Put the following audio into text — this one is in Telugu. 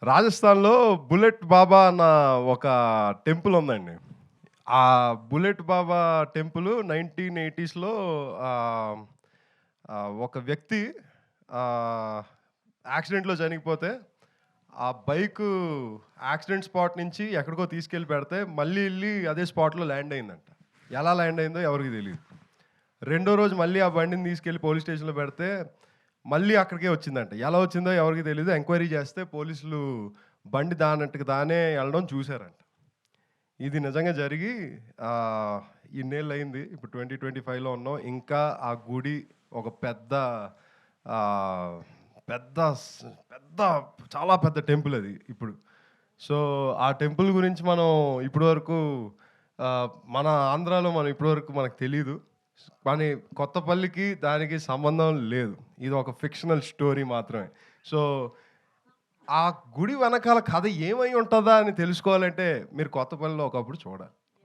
రాజస్థాన్‌లో బుల్లెట్ బాబా అన్న ఒక టెంపుల్ ఉందండి. ఆ బుల్లెట్ బాబా టెంపుల్ 1980స్‌లో ఆహ్, ఒక వ్యక్తి ఆహ్, యాక్సిడెంట్‌లో చనిపోతే, ఆ బైకు యాక్సిడెంట్ స్పాట్ నుంచి ఎక్కడికో తీసుకెళ్ళి పెడితే, మళ్ళీ ఎళ్లి అదే స్పాట్‌లో ల్యాండ్ అయిందంట. ఎలా ల్యాండ్ అయిందో ఎవరికీ తెలీదు. రెండో రోజు మళ్ళీ ఆ బండిని తీసుకెళ్ళి పోలీస్ స్టేషన్‌లో పెడితే, మళ్ళీ అక్కడికే వచ్చిందంట. ఎలా వచ్చిందో ఎవరికీ తెలీదు. ఎంక్వైరీ చేస్తే పోలీసులు బండి దానంతట దానే ఎళ్ళడం చూసారంట. ఇది నిజంగా జరిగి ఆహ్, ఇన్నేళ్లయింది. ఇప్పుడు 2025లో ఉన్నాం. ఇంకా ఆ గుడి ఒక పెద్ద ఆహ్, పెద్ద స్ పెద్ద చాలా పెద్ద టెంపుల్ అది ఇప్పుడు. సో, ఆ టెంపుల్ గురించి మనం ఇప్పటి వరకు ఆహ్, మన ఆంధ్రాలో మనం ఇప్పటి వరకు మనకు తెలీదు. కానీ కొత్తపల్లికి దానికి సంబంధం లేదు. ఇది ఒక ఫిక్షనల్ స్టోరీ మాత్రమే. సో, ఆ గుడి వెనకాల కథ ఏమై ఉంటదా అని తెలుసుకోవాలంటే మీరు కొత్తపల్లిలో ఒకప్పుడు చూడాలి.